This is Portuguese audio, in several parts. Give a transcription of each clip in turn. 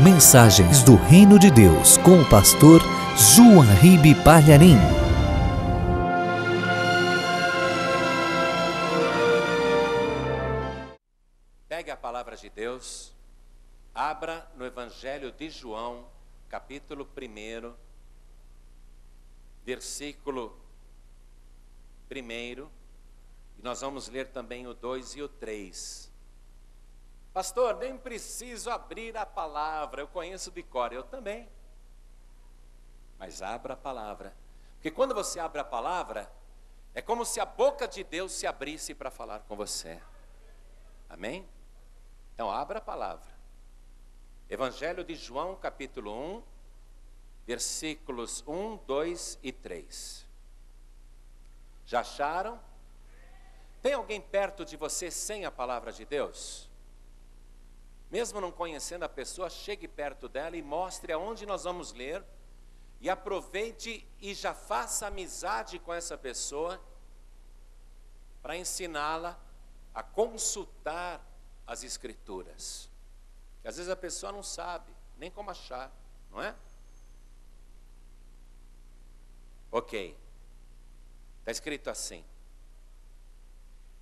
Mensagens do Reino de Deus com o pastor João Ribe Palharim. Pegue a palavra de Deus, abra no Evangelho de João, capítulo 1, versículo 1, e nós vamos ler também o 2 e o 3. Pastor, nem preciso abrir a palavra, eu conheço de cor, eu também. Mas abra a palavra, porque quando você abre a palavra, é como se a boca de Deus se abrisse para falar com você. Amém? Então abra a palavra. Evangelho de João, capítulo 1, versículos 1, 2 e 3. Já acharam? Tem alguém perto de você sem a palavra de Deus? Mesmo não conhecendo a pessoa, chegue perto dela e mostre aonde nós vamos ler. E aproveite e já faça amizade com essa pessoa para ensiná-la a consultar as Escrituras. Que às vezes a pessoa não sabe nem como achar, não é? Ok. Está escrito assim: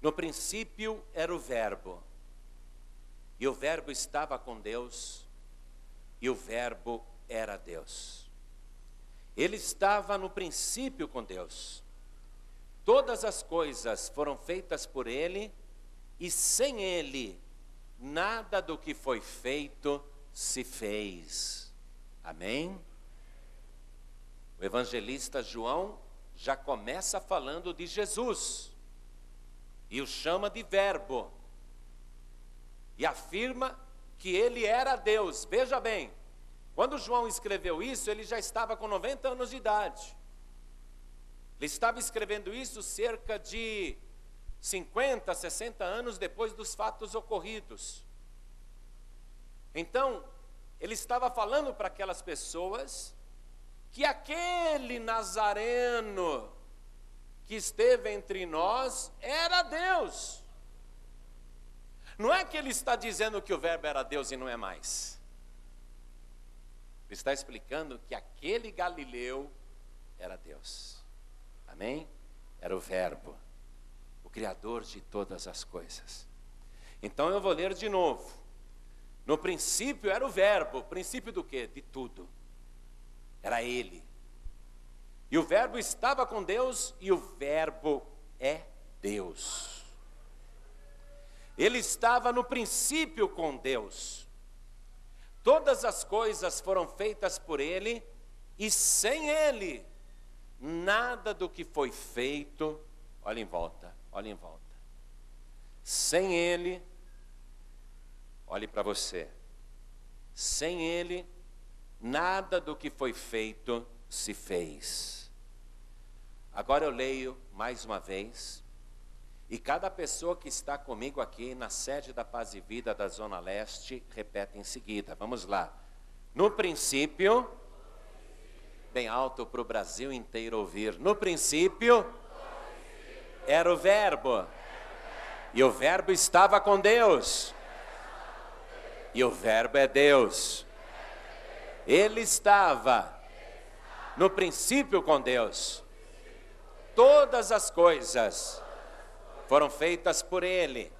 no princípio era o Verbo, e o Verbo estava com Deus, e o Verbo era Deus. Ele estava no princípio com Deus. Todas as coisas foram feitas por Ele, e sem Ele, nada do que foi feito se fez. Amém? O evangelista João já começa falando de Jesus, e o chama de Verbo, e afirma que Ele era Deus. Veja bem, quando João escreveu isso, ele já estava com 90 anos de idade. Ele estava escrevendo isso cerca de 50, 60 anos depois dos fatos ocorridos. Então, ele estava falando para aquelas pessoas que aquele Nazareno que esteve entre nós era Deus. Não é que ele está dizendo que o Verbo era Deus e não é mais. Ele está explicando que aquele Galileu era Deus. Amém? Era o Verbo, o Criador de todas as coisas. Então eu vou ler de novo. No princípio era o Verbo. Princípio do quê? De tudo. Era Ele. E o Verbo estava com Deus, e o Verbo é Deus. Ele estava no princípio com Deus. Todas as coisas foram feitas por Ele, e sem Ele, nada do que foi feito, olha em volta, olha em volta. Sem Ele, olhe para você. Sem Ele, nada do que foi feito se fez. Agora eu leio mais uma vez. E cada pessoa que está comigo aqui na sede da Paz e Vida da Zona Leste, repete em seguida. Vamos lá. No princípio, bem alto para o Brasil inteiro ouvir. No princípio, era o Verbo. E o Verbo estava com Deus. E o Verbo é Deus. Ele estava no princípio com Deus. Todas as coisas foram feitas por Ele,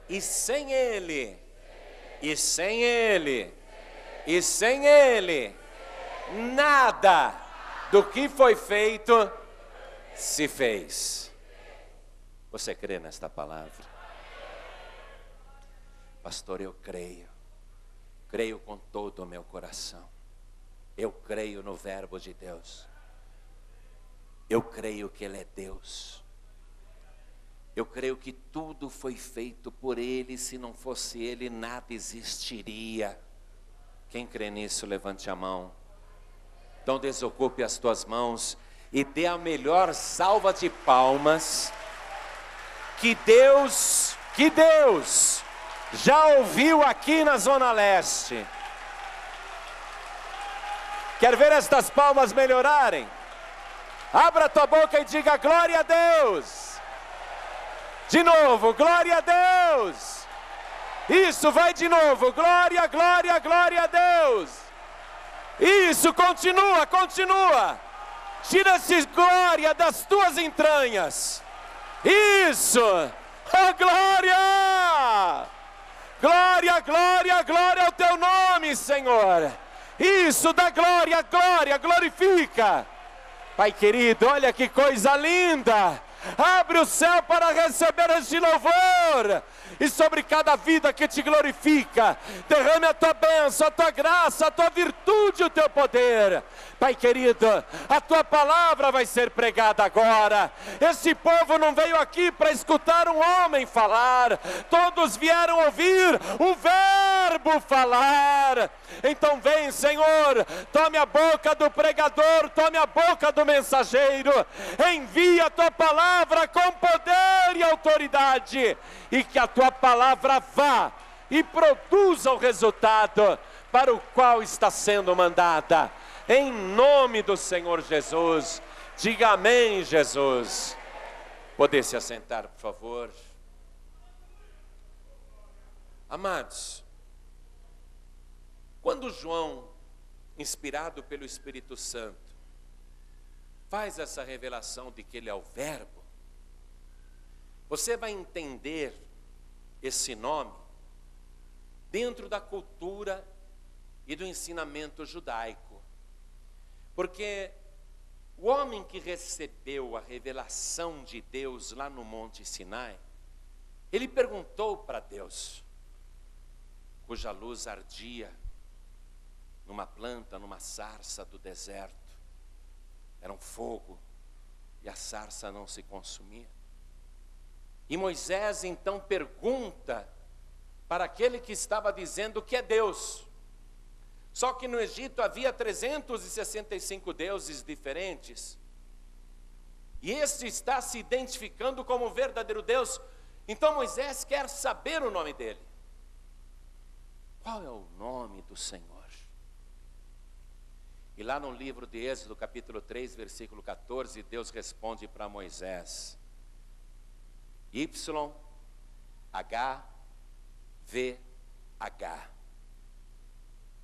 e sem Ele, e sem Ele, e sem Ele, nada do que foi feito se fez. Você crê nesta palavra? Pastor, eu creio com todo o meu coração. Eu creio no Verbo de Deus. Eu creio que Ele é Deus. Eu creio que tudo foi feito por Ele, se não fosse Ele, nada existiria. Quem crê nisso, levante a mão. Então desocupe as tuas mãos e dê a melhor salva de palmas que Deus já ouviu aqui na Zona Leste. Quer ver estas palmas melhorarem? Abra tua boca e diga glória a Deus. De novo, glória a Deus. Isso, vai de novo. Glória, glória, glória a Deus. Isso, continua, continua. Tira-se glória das tuas entranhas. Isso. Oh, glória. Glória, glória, glória ao teu nome, Senhor. Isso, dá glória, glória, glorifica. Pai querido, olha que coisa linda. Abre o céu para receber este louvor. E sobre cada vida que te glorifica, derrame a tua bênção, a tua graça, a tua virtude, o teu poder. Pai querido, a tua palavra vai ser pregada agora. Esse povo não veio aqui para escutar um homem falar. Todos vieram ouvir o verbo falar. Então vem, Senhor, tome a boca do pregador, tome a boca do mensageiro. Envia a tua palavra com poder e autoridade. E que a tua palavra vá e produza o resultado para o qual está sendo mandada. Em nome do Senhor Jesus. Diga amém, Jesus. Poder se assentar, por favor. Amados, quando João, inspirado pelo Espírito Santo, faz essa revelação de que ele é o Verbo, você vai entender esse nome dentro da cultura e do ensinamento judaico. Porque o homem que recebeu a revelação de Deus lá no Monte Sinai, ele perguntou para Deus, cuja luz ardia numa planta, numa sarça do deserto. Era um fogo e a sarça não se consumia. E Moisés então pergunta para aquele que estava dizendo que é Deus. Só que no Egito havia 365 deuses diferentes. E este está se identificando como o verdadeiro Deus. Então Moisés quer saber o nome dele. Qual é o nome do Senhor? E lá no livro de Êxodo, capítulo 3, versículo 14, Deus responde para Moisés: YHWH.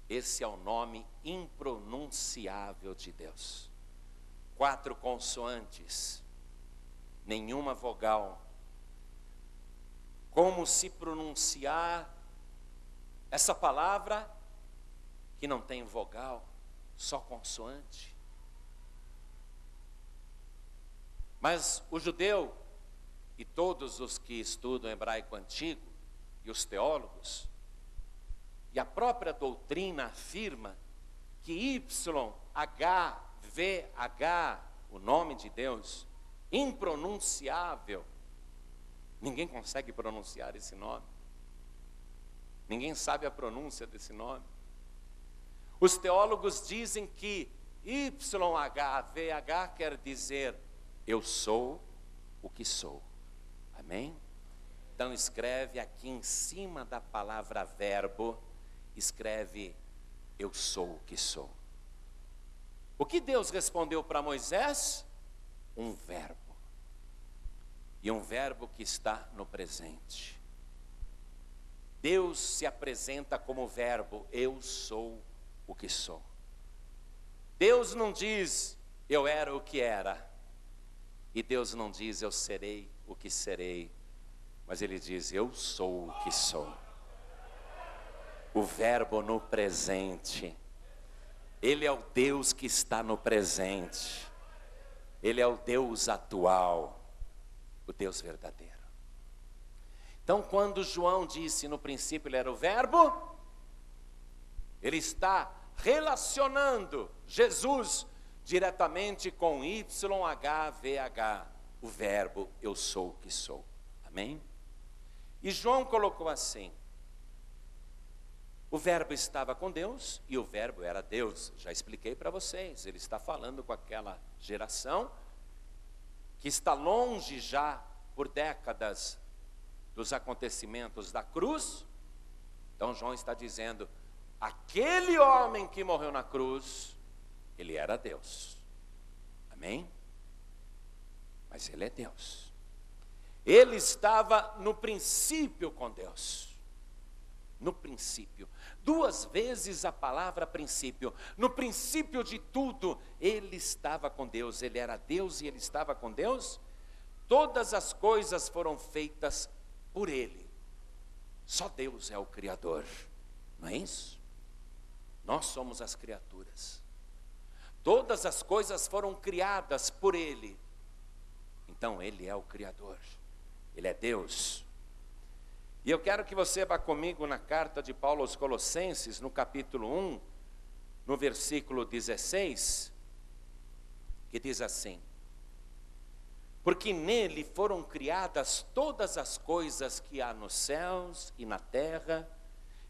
Esse é o nome impronunciável de Deus. 4 consoantes, nenhuma vogal. Como se pronunciar essa palavra que não tem vogal, só consoante? Mas o judeu e todos os que estudam hebraico antigo e os teólogos, e a própria doutrina afirma que YHWH, o nome de Deus, impronunciável, ninguém consegue pronunciar esse nome. Ninguém sabe a pronúncia desse nome. Os teólogos dizem que YHWH quer dizer eu sou o que sou. Amém? Então escreve aqui em cima da palavra verbo, escreve eu sou o que sou. O que Deus respondeu para Moisés? Um verbo. E um verbo que está no presente. Deus se apresenta como verbo, eu sou o que sou. Deus não diz eu era o que era. E Deus não diz eu serei o que serei. Mas Ele diz eu sou o que sou. O verbo no presente. Ele é o Deus que está no presente. Ele é o Deus atual. O Deus verdadeiro. Então quando João disse no princípio ele era o verbo, ele está relacionando Jesus diretamente com YHWH, o verbo eu sou o que sou. Amém? E João colocou assim: o verbo estava com Deus e o verbo era Deus. Já expliquei para vocês, ele está falando com aquela geração que está longe já por décadas dos acontecimentos da cruz. Então João está dizendo, aquele homem que morreu na cruz, ele era Deus. Amém? Mas ele é Deus. Ele estava no princípio com Deus. No princípio. 2 vezes a palavra princípio. No princípio de tudo, ele estava com Deus. Ele era Deus e ele estava com Deus. Todas as coisas foram feitas por ele. Só Deus é o Criador. Não é isso? Nós somos as criaturas. Todas as coisas foram criadas por ele. Então ele é o Criador. Ele é Deus. E eu quero que você vá comigo na carta de Paulo aos Colossenses, no capítulo 1, no versículo 16, que diz assim: porque nele foram criadas todas as coisas que há nos céus e na terra,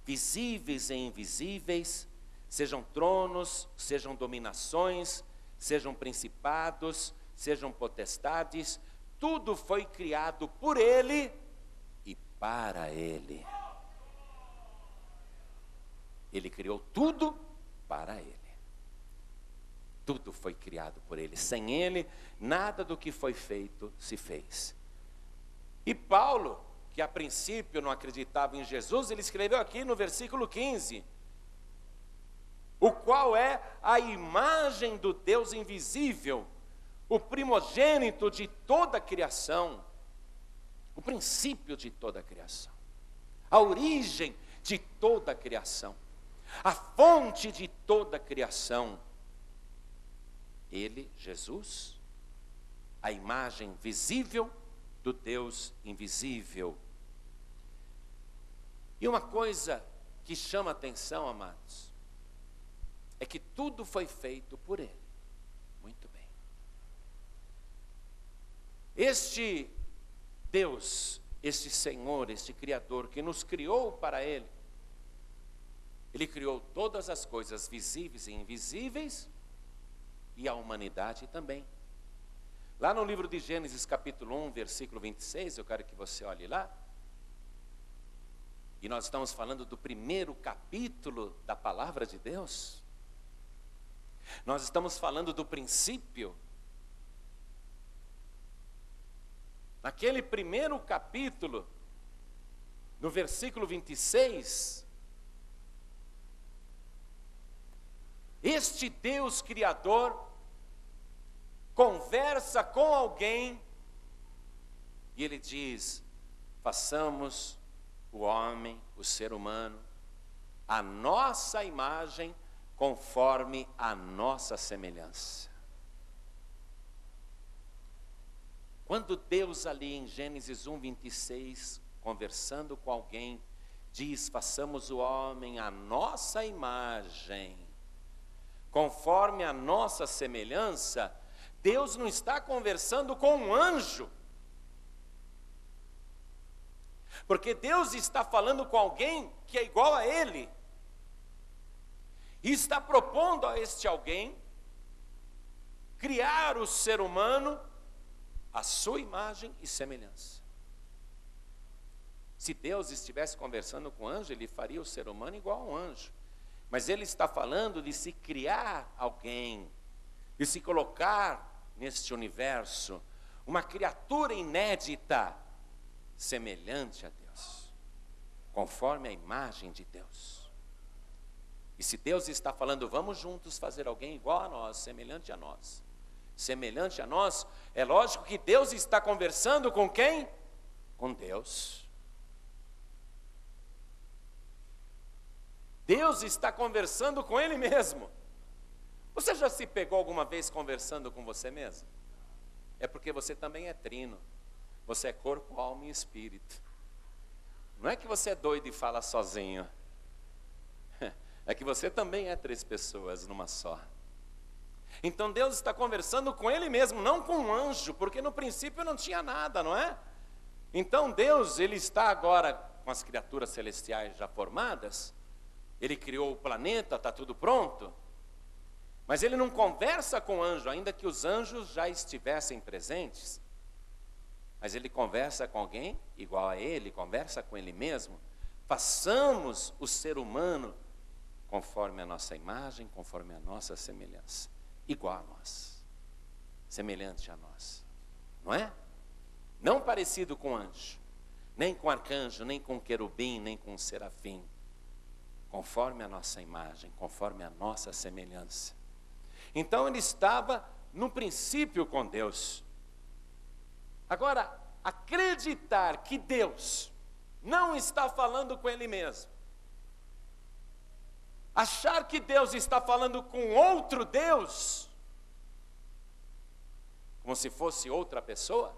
visíveis e invisíveis, sejam tronos, sejam dominações, sejam principados, sejam potestades, tudo foi criado por ele e para ele. Ele criou tudo para ele. Tudo foi criado por ele. Sem ele, nada do que foi feito se fez. E Paulo, que a princípio não acreditava em Jesus, ele escreveu aqui no versículo 15: o qual é a imagem do Deus invisível, o primogênito de toda a criação, o princípio de toda a criação, a origem de toda a criação, a fonte de toda a criação. Ele, Jesus, a imagem visível do Deus invisível. E uma coisa que chama atenção, amados, é que tudo foi feito por ele. Muito bem. Este Deus, este Senhor, este Criador que nos criou para ele, ele criou todas as coisas visíveis e invisíveis, e a humanidade também. Lá no livro de Gênesis capítulo 1, versículo 26, eu quero que você olhe lá. E nós estamos falando do primeiro capítulo da palavra de Deus. Nós estamos falando do princípio. Naquele primeiro capítulo, no versículo 26, este Deus Criador conversa com alguém e ele diz: façamos o homem, o ser humano, a nossa imagem, conforme a nossa semelhança. Quando Deus ali em Gênesis 1, 26, conversando com alguém, diz: façamos o homem a nossa imagem, conforme a nossa semelhança, Deus não está conversando com um anjo. Porque Deus está falando com alguém que é igual a ele. E está propondo a este alguém criar o ser humano à sua imagem e semelhança. Se Deus estivesse conversando com o anjo, ele faria o ser humano igual a um anjo. Mas ele está falando de se criar alguém, de se colocar neste universo, uma criatura inédita, semelhante a Deus, conforme a imagem de Deus. E se Deus está falando, vamos juntos fazer alguém igual a nós, semelhante a nós, é lógico que Deus está conversando com quem? Com Deus. Deus está conversando com Ele mesmo. Você já se pegou alguma vez conversando com você mesmo? É porque você também é trino. Você é corpo, alma e espírito. Não é que você é doido e fala sozinho. É que você também é 3 pessoas numa só. Então Deus está conversando com Ele mesmo, não com um anjo, porque no princípio não tinha nada, não é? Então Deus, Ele está agora com as criaturas celestiais já formadas. Ele criou o planeta, está tudo pronto. Mas ele não conversa com o anjo, ainda que os anjos já estivessem presentes. Mas ele conversa com alguém igual a ele, conversa com ele mesmo. Façamos o ser humano conforme a nossa imagem, conforme a nossa semelhança. Igual a nós, semelhante a nós. Não é? Não parecido com anjo, nem com arcanjo, nem com querubim, nem com serafim. conforme a nossa imagem, conforme a nossa semelhança. Então ele estava no princípio com Deus. Agora, acreditar que Deus não está falando com ele mesmo, achar que Deus está falando com outro Deus, como se fosse outra pessoa,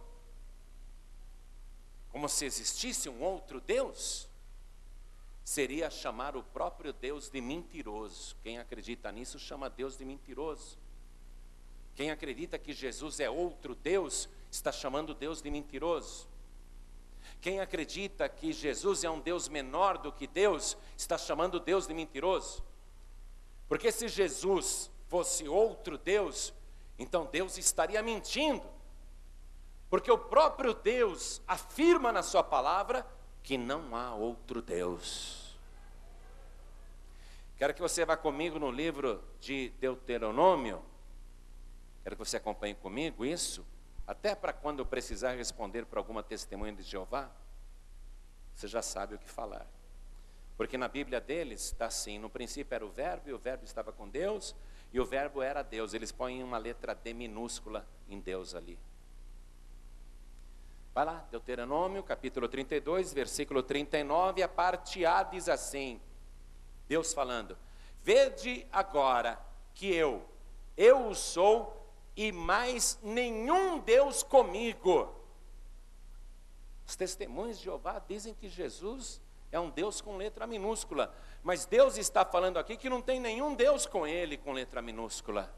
como se existisse um outro Deus, seria chamar o próprio Deus de mentiroso. Quem acredita nisso chama Deus de mentiroso. Quem acredita que Jesus é outro Deus, está chamando Deus de mentiroso. Quem acredita que Jesus é um Deus menor do que Deus, está chamando Deus de mentiroso. Porque se Jesus fosse outro Deus, então Deus estaria mentindo. Porque o próprio Deus afirma na sua palavra que não há outro Deus. Quero que você vá comigo no livro de Deuteronômio. Quero que você acompanhe comigo isso, até para quando eu precisar responder para alguma testemunha de Jeová, você já sabe o que falar. Porque na Bíblia deles está assim: no princípio era o verbo, e o verbo estava com Deus, e o verbo era Deus. Eles põem uma letra D minúscula em Deus ali. Vai lá, Deuteronômio, capítulo 32, versículo 39, a parte A diz assim, Deus falando: vede agora que eu sou, e mais nenhum Deus comigo. Os testemunhos de Jeová dizem que Jesus é um Deus com letra minúscula, mas Deus está falando aqui que não tem nenhum Deus com ele com letra minúscula.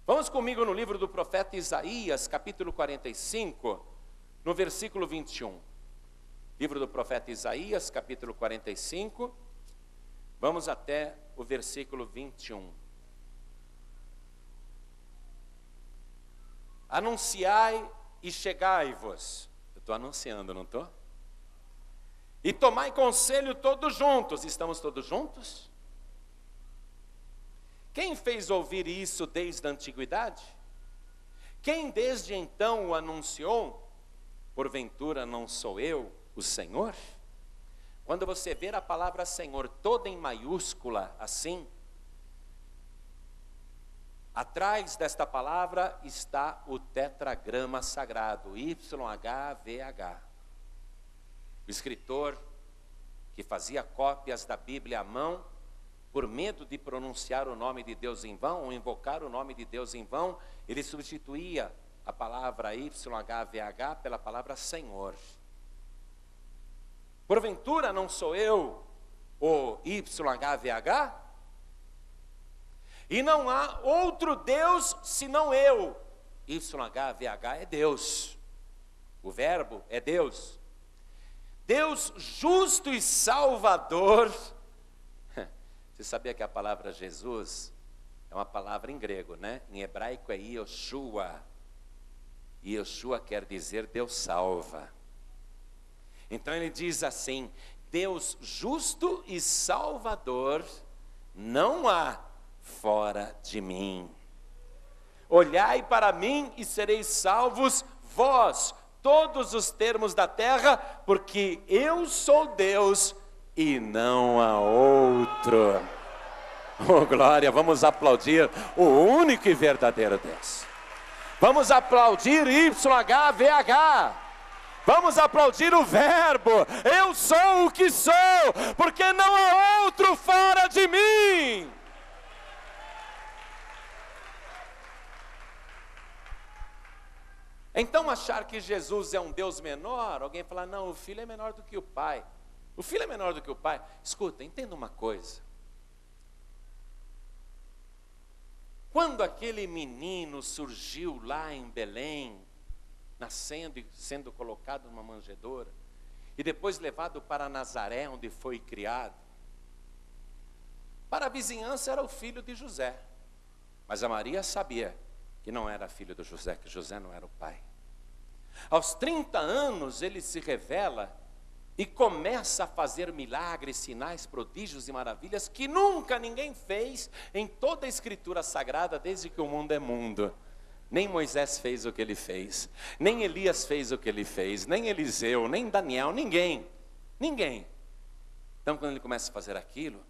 Vamos comigo no livro do profeta Isaías, capítulo 45, no versículo 21. Livro do profeta Isaías, capítulo 45, vamos até o versículo 21. Anunciai e chegai-vos. Eu estou anunciando, não estou? E tomai conselho todos juntos. Estamos todos juntos? Quem fez ouvir isso desde a antiguidade? Quem desde então o anunciou? Porventura não sou eu, o Senhor? Quando você ver a palavra Senhor toda em maiúscula assim, atrás desta palavra está o tetragrama sagrado, YHVH. O escritor que fazia cópias da Bíblia à mão, por medo de pronunciar o nome de Deus em vão, ou invocar o nome de Deus em vão, ele substituía a palavra YHVH pela palavra Senhor. Porventura não sou eu o YHVH? E não há outro Deus senão eu. YHVH é Deus. O verbo é Deus. Deus justo e salvador. Você sabia que a palavra Jesus é uma palavra em grego, né? Em hebraico é Yoshua. E Yoshua quer dizer Deus salva. Então ele diz assim: Deus justo e salvador não há fora de mim. Olhai para mim e sereis salvos vós, todos os termos da terra, porque eu sou Deus e não há outro. Oh glória, vamos aplaudir o único e verdadeiro Deus. Vamos aplaudir YHVH. Vamos aplaudir o verbo. Eu sou o que sou, porque não há outro fora de mim. Então achar que Jesus é um Deus menor, alguém falar, não, o Filho é menor do que o Pai. O Filho é menor do que o Pai. Escuta, entenda uma coisa. Quando aquele menino surgiu lá em Belém, nascendo e sendo colocado numa manjedoura, e depois levado para Nazaré, onde foi criado, para a vizinhança era o filho de José. Mas a Maria sabia que não era filho de José, que José não era o pai. Aos 30 anos ele se revela e começa a fazer milagres, sinais, prodígios e maravilhas que nunca ninguém fez em toda a Escritura Sagrada desde que o mundo é mundo. Nem Moisés fez o que ele fez, nem Elias fez o que ele fez, nem Eliseu, nem Daniel, ninguém. Então, quando ele começa a fazer aquilo,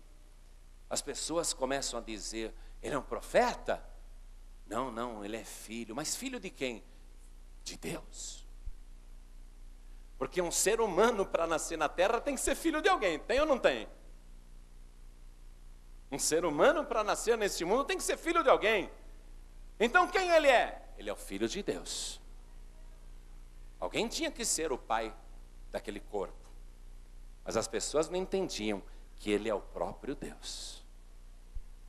as pessoas começam a dizer, ele é um profeta? Não, não, ele é filho. Mas filho de quem? De Deus. Porque um ser humano, para nascer na terra, tem que ser filho de alguém. Tem ou não tem? Um ser humano, para nascer neste mundo, tem que ser filho de alguém. Então, quem ele é? Ele é o filho de Deus. Alguém tinha que ser o pai daquele corpo. Mas as pessoas não entendiam que ele é o próprio Deus.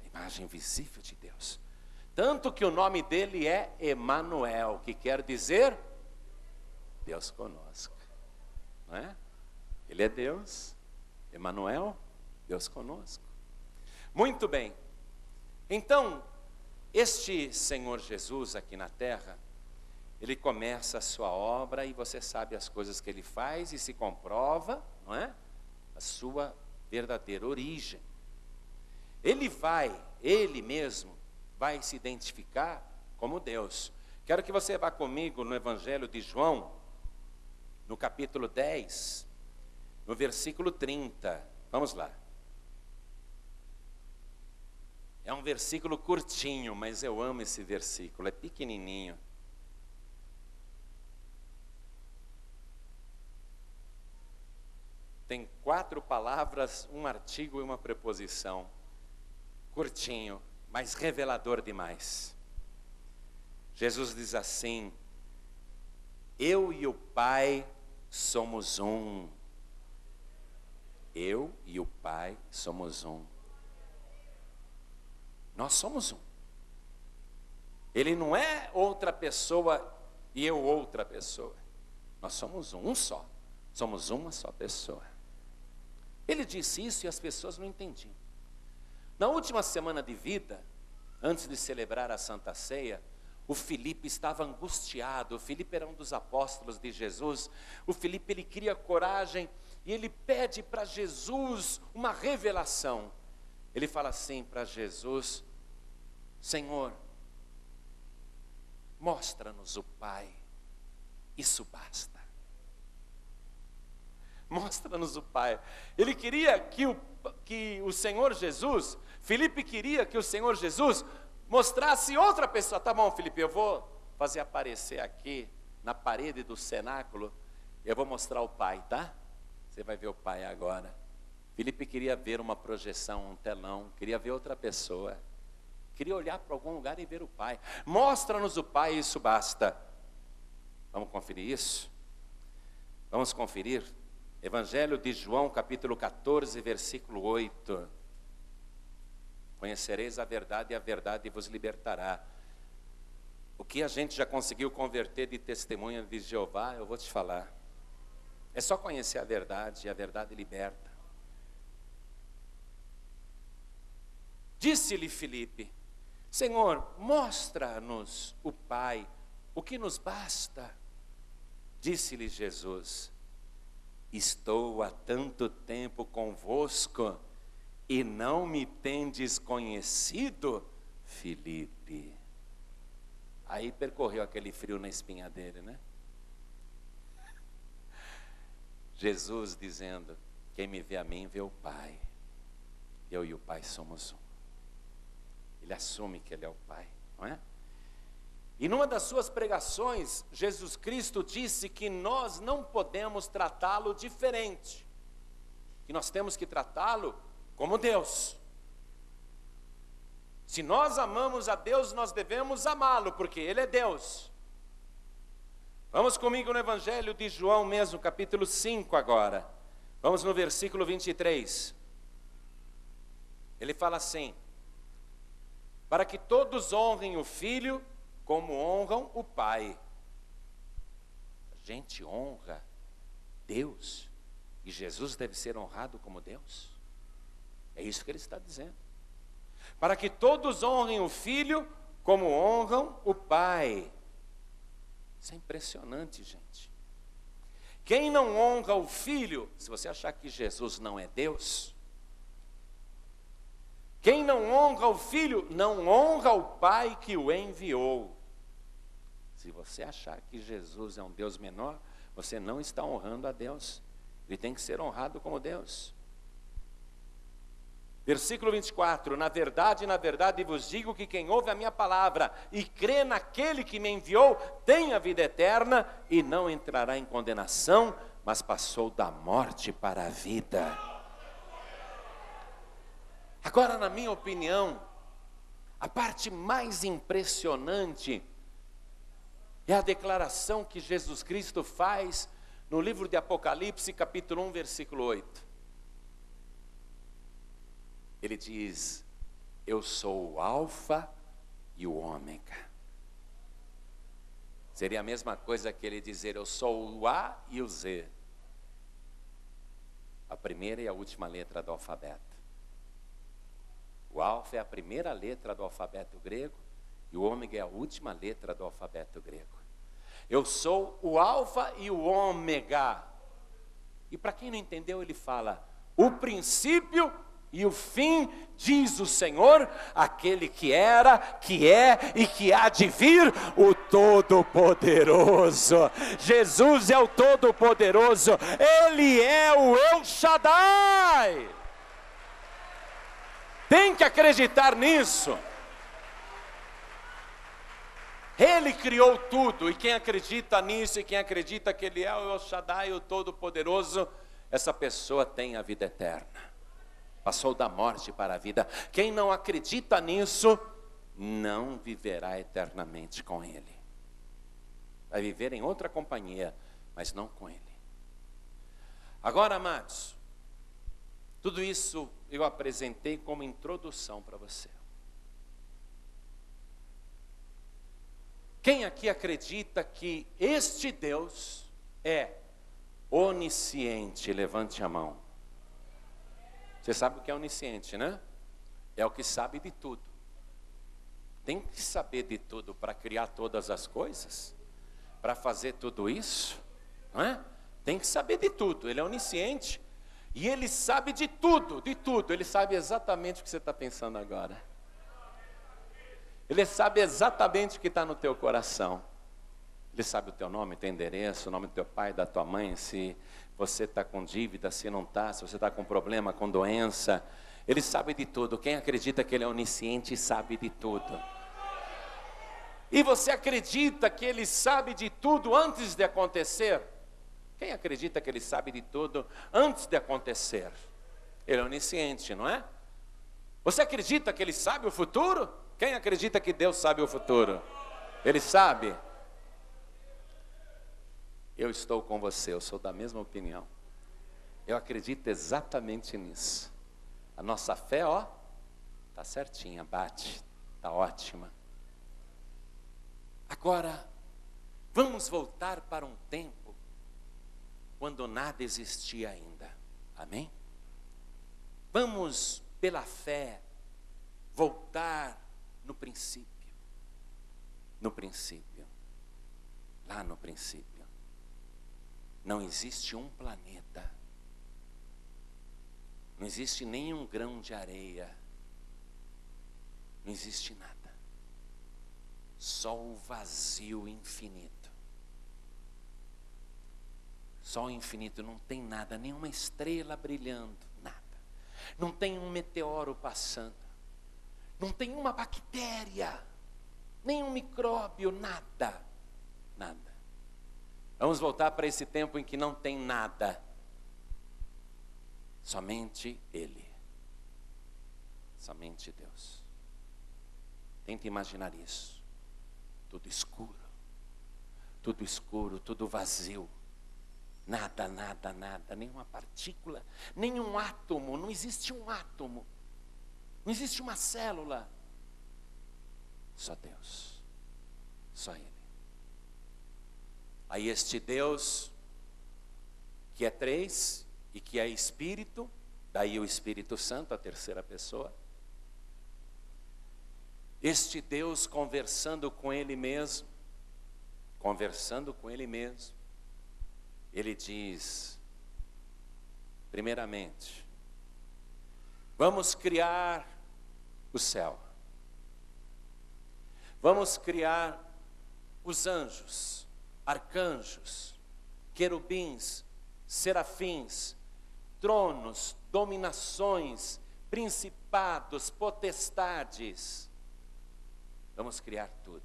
A imagem visível de Deus. Tanto que o nome dele é Emanuel, que quer dizer Deus conosco. Não é? Ele é Deus, Emanuel, Deus conosco. Muito bem. Então, este Senhor Jesus aqui na terra, ele começa a sua obra e você sabe as coisas que ele faz e se comprova, não é? A sua verdadeira origem. Ele mesmo vai se identificar como Deus. Quero que você vá comigo no Evangelho de João, no capítulo 10, no versículo 30. Vamos lá. É um versículo curtinho, mas eu amo esse versículo, é pequenininho. Tem 4 palavras, um artigo e uma preposição. Curtinho, mas revelador demais. Jesus diz assim: eu e o Pai somos um. Eu e o Pai somos um. Nós somos um. Ele não é outra pessoa e eu outra pessoa. Nós somos um só. Somos uma só pessoa. Ele disse isso e as pessoas não entendiam. Na última semana de vida, antes de celebrar a Santa Ceia, o Filipe estava angustiado. O Filipe era um dos apóstolos de Jesus. O Filipe, ele cria coragem e ele pede para Jesus uma revelação. Ele fala assim para Jesus: Senhor, mostra-nos o Pai, isso basta. Mostra-nos o Pai. Ele queria que o Senhor Jesus, Filipe queria que o Senhor Jesus mostrasse outra pessoa. Tá bom, Filipe, eu vou fazer aparecer aqui na parede do cenáculo, eu vou mostrar o Pai, tá? Você vai ver o Pai agora. Filipe queria ver uma projeção, um telão, queria ver outra pessoa. Queria olhar para algum lugar e ver o Pai. Mostra-nos o Pai, isso basta. Vamos conferir isso? Vamos conferir? Evangelho de João, capítulo 14, versículo 8. Conhecereis a verdade e a verdade vos libertará. O que a gente já conseguiu converter de testemunha de Jeová, eu vou te falar. É só conhecer a verdade e a verdade liberta. Disse-lhe Filipe: Senhor, mostra-nos o Pai, o que nos basta. Disse-lhe Jesus: estou há tanto tempo convosco e não me tendes conhecido, Filipe. Aí percorreu aquele frio na espinha dele, né? Jesus dizendo: quem me vê a mim, vê o Pai. Eu e o Pai somos um. Ele assume que ele é o Pai, não é? E numa das suas pregações, Jesus Cristo disse que nós não podemos tratá-lo diferente, que nós temos que tratá-lo como Deus. Se nós amamos a Deus, nós devemos amá-lo, porque Ele é Deus. Vamos comigo no Evangelho de João mesmo, capítulo 5 agora. Vamos no versículo 23. Ele fala assim: para que todos honrem o Filho como honram o Pai. A gente honra Deus e Jesus deve ser honrado como Deus. É isso que ele está dizendo. Para que todos honrem o Filho como honram o Pai. Isso é impressionante, gente. Quem não honra o Filho, se você achar que Jesus não é Deus, quem não honra o Filho, não honra o Pai que o enviou. Se você achar que Jesus é um Deus menor, você não está honrando a Deus. Ele tem que ser honrado como Deus. Versículo 24, na verdade vos digo que quem ouve a minha palavra e crê naquele que me enviou, tem a vida eterna e não entrará em condenação, mas passou da morte para a vida. Agora, na minha opinião, a parte mais impressionante é a declaração que Jesus Cristo faz no livro de Apocalipse, capítulo 1, versículo 8. Ele diz: eu sou o alfa e o ômega. Seria a mesma coisa que ele dizer: eu sou o A e o Z. A primeira e a última letra do alfabeto. O alfa é a primeira letra do alfabeto grego e o ômega é a última letra do alfabeto grego. Eu sou o alfa e o ômega. E para quem não entendeu, ele fala: o princípio e o fim, diz o Senhor, aquele que era, que é e que há de vir, o Todo-Poderoso. Jesus é o Todo-Poderoso, Ele é o El Shaddai. Tem que acreditar nisso. Ele criou tudo, e quem acredita nisso, e quem acredita que Ele é o El Shaddai, o Todo-Poderoso, essa pessoa tem a vida eterna. Passou da morte para a vida. Quem não acredita nisso, não viverá eternamente com Ele. Vai viver em outra companhia, mas não com Ele. Agora, amados, tudo isso eu apresentei como introdução para você. Quem aqui acredita que este Deus é onisciente? Levante a mão. Você sabe o que é onisciente, né? É o que sabe de tudo. Tem que saber de tudo para criar todas as coisas, para fazer tudo isso, não é? Tem que saber de tudo. Ele é onisciente e Ele sabe de tudo, de tudo. Ele sabe exatamente o que você está pensando agora. Ele sabe exatamente o que está no teu coração. Ele sabe o teu nome, teu endereço, o nome do teu pai, da tua mãe, se você está com dívida, se não está, se você está com problema, com doença. Ele sabe de tudo. Quem acredita que Ele é onisciente sabe de tudo. E você acredita que Ele sabe de tudo antes de acontecer? Quem acredita que Ele sabe de tudo antes de acontecer? Ele é onisciente, não é? Você acredita que Ele sabe o futuro? Quem acredita que Deus sabe o futuro? Ele sabe. Eu estou com você, eu sou da mesma opinião. Eu acredito exatamente nisso. A nossa fé, ó, está certinha, bate, está ótima. Agora, vamos voltar para um tempo quando nada existia ainda. Amém? Vamos, pela fé, voltar no princípio. No princípio. Lá no princípio. Não existe um planeta, não existe nenhum grão de areia, não existe nada, só o vazio infinito. Só o infinito, não tem nada, nenhuma estrela brilhando, nada. Não tem um meteoro passando, não tem uma bactéria, nenhum micróbio, nada, nada. Vamos voltar para esse tempo em que não tem nada. Somente Ele. Somente Deus. Tente imaginar isso. Tudo escuro. Tudo escuro, tudo vazio. Nada, nada, nada. Nenhuma partícula, nenhum átomo. Não existe um átomo. Não existe uma célula. Só Deus. Só Ele. Aí este Deus, que é três e que é Espírito, daí o Espírito Santo, a terceira pessoa. Este Deus conversando com Ele mesmo, Ele diz, primeiramente, vamos criar o céu. Vamos criar os anjos, arcanjos, querubins, serafins, tronos, dominações, principados, potestades. Vamos criar tudo.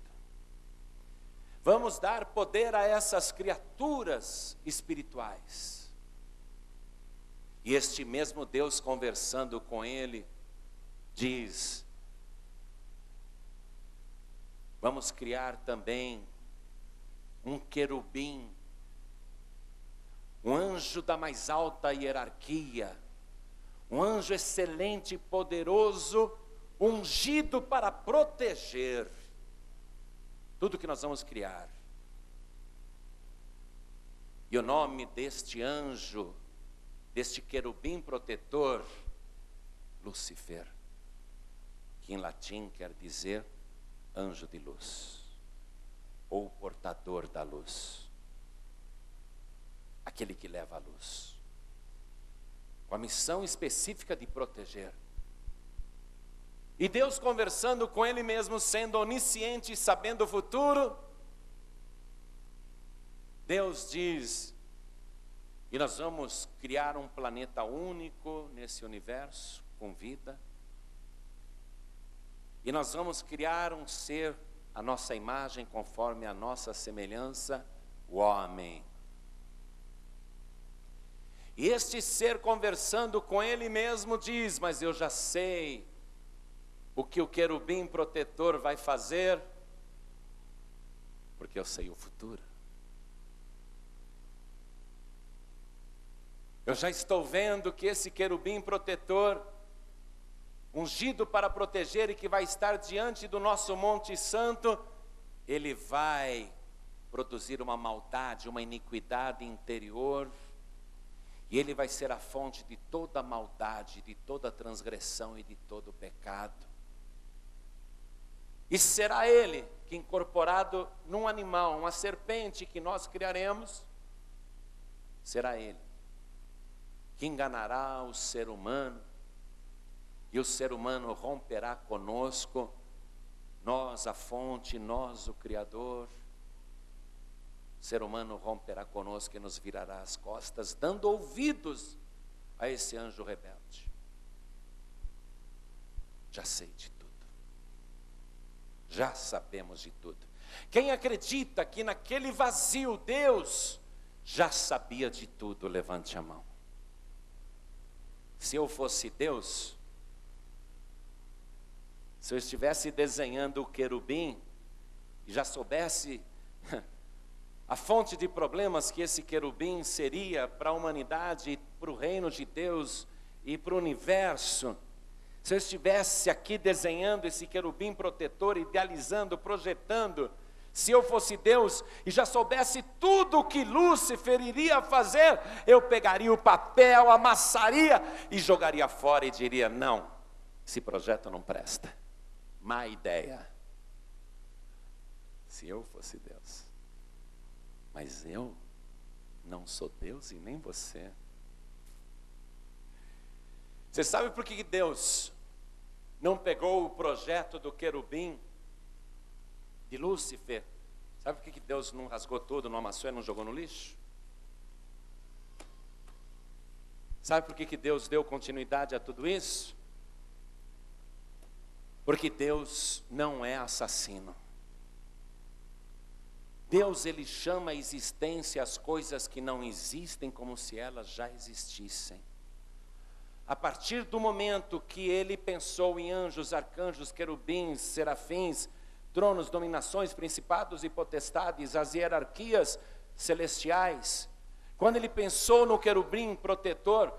Vamos dar poder a essas criaturas espirituais. E este mesmo Deus, conversando com ele, diz: vamos criar também um querubim, um anjo da mais alta hierarquia, um anjo excelente e poderoso, ungido para proteger tudo que nós vamos criar. E o nome deste anjo, deste querubim protetor, Lúcifer, que em latim quer dizer anjo de luz, ou portador da luz, aquele que leva a luz, com a missão específica de proteger. E Deus, conversando com ele mesmo, sendo onisciente e sabendo o futuro, Deus diz: e nós vamos criar um planeta único nesse universo, com vida, e nós vamos criar um ser à nossa imagem, conforme a nossa semelhança, o homem. E este ser, conversando com ele mesmo, diz: mas eu já sei o que o querubim protetor vai fazer, porque eu sei o futuro. Eu já estou vendo que esse querubim protetor, ungido para proteger e que vai estar diante do nosso Monte Santo, ele vai produzir uma maldade, uma iniquidade interior, e ele vai ser a fonte de toda maldade, de toda transgressão e de todo pecado. E será ele que, incorporado num animal, uma serpente que nós criaremos, será ele que enganará o ser humano, e o ser humano romperá conosco, nós a fonte, nós o Criador. O ser humano romperá conosco e nos virará as costas, dando ouvidos a esse anjo rebelde. Já sei de tudo. Já sabemos de tudo. Quem acredita que naquele vazio Deus já sabia de tudo, levante a mão. Se eu fosse Deus, se eu estivesse desenhando o querubim e já soubesse a fonte de problemas que esse querubim seria para a humanidade, para o reino de Deus e para o universo, se eu estivesse aqui desenhando esse querubim protetor, idealizando, projetando, se eu fosse Deus e já soubesse tudo o que Lúcifer iria fazer, eu pegaria o papel, amassaria e jogaria fora e diria: não, esse projeto não presta. Má ideia. Se eu fosse Deus. Mas eu não sou Deus e nem você. Você sabe por que Deus não pegou o projeto do querubim de Lúcifer? Sabe por que Deus não rasgou tudo, não amassou e não jogou no lixo? Sabe por que Deus deu continuidade a tudo isso? Porque Deus não é assassino. Deus, ele chama a existência as coisas que não existem como se elas já existissem. A partir do momento que ele pensou em anjos, arcanjos, querubins, serafins, tronos, dominações, principados e potestades, as hierarquias celestiais, quando ele pensou no querubim protetor,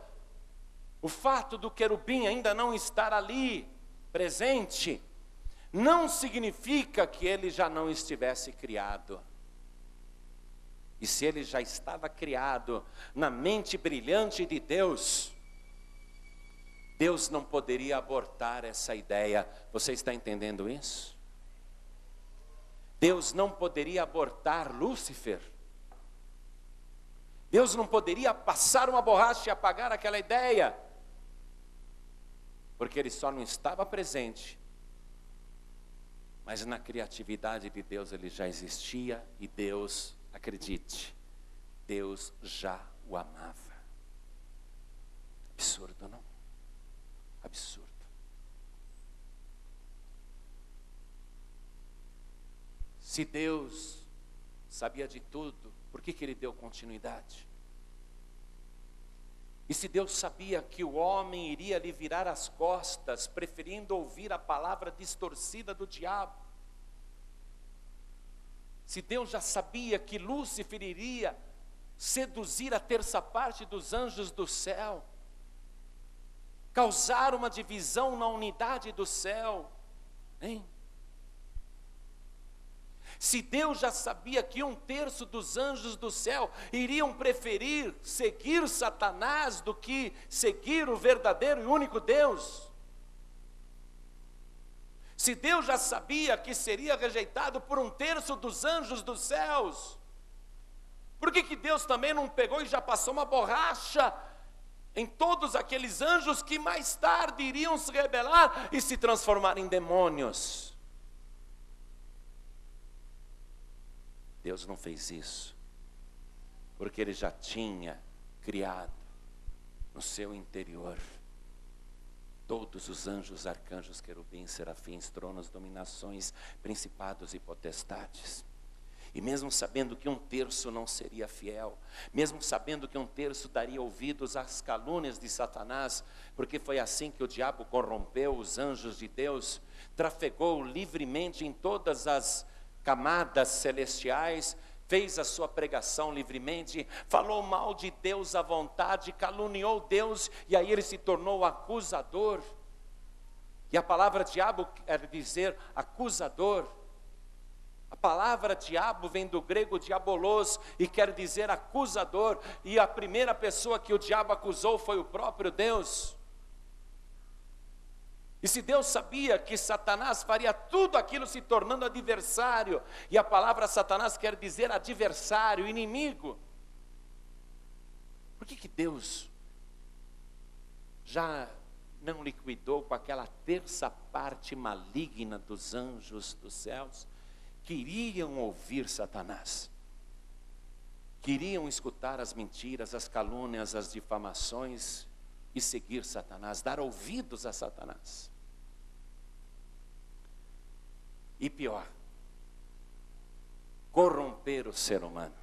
o fato do querubim ainda não estar ali, presente, não significa que ele já não estivesse criado. E se ele já estava criado na mente brilhante de Deus, Deus não poderia abortar essa ideia. Você está entendendo isso? Deus não poderia abortar Lúcifer. Deus não poderia passar uma borracha e apagar aquela ideia. Porque ele só não estava presente. Mas na criatividade de Deus ele já existia e Deus, acredite, Deus já o amava. Absurdo, não? absurdo. Se Deus sabia de tudo, por que Ele deu continuidade? E se Deus sabia que o homem iria lhe virar as costas, preferindo ouvir a palavra distorcida do diabo, se Deus já sabia que Lúcifer iria seduzir a terça parte dos anjos do céu, causar uma divisão na unidade do céu, hein? Se Deus já sabia que 1/3 dos anjos do céu iriam preferir seguir Satanás do que seguir o verdadeiro e único Deus, se Deus já sabia que seria rejeitado por 1/3 dos anjos dos céus, por que Deus também não pegou e já passou uma borracha em todos aqueles anjos que mais tarde iriam se rebelar e se transformar em demônios? Deus não fez isso, porque Ele já tinha criado no seu interior todos os anjos, arcanjos, querubins, serafins, tronos, dominações, principados e potestades. E mesmo sabendo que 1/3 não seria fiel, mesmo sabendo que 1/3 daria ouvidos às calúnias de Satanás, porque foi assim que o diabo corrompeu os anjos de Deus, trafegou livremente em todas as camadas celestiais, fez a sua pregação livremente, falou mal de Deus à vontade, caluniou Deus, e aí ele se tornou acusador. E a palavra diabo quer dizer acusador. A palavra diabo vem do grego diabolos e quer dizer acusador, e a primeira pessoa que o diabo acusou foi o próprio Deus. E se Deus sabia que Satanás faria tudo aquilo se tornando adversário, e a palavra Satanás quer dizer adversário, inimigo, por que Deus já não liquidou com aquela terça parte maligna dos anjos dos céus? Queriam ouvir Satanás, queriam escutar as mentiras, as calúnias, as difamações e seguir Satanás, dar ouvidos a Satanás. E pior, corromper o ser humano,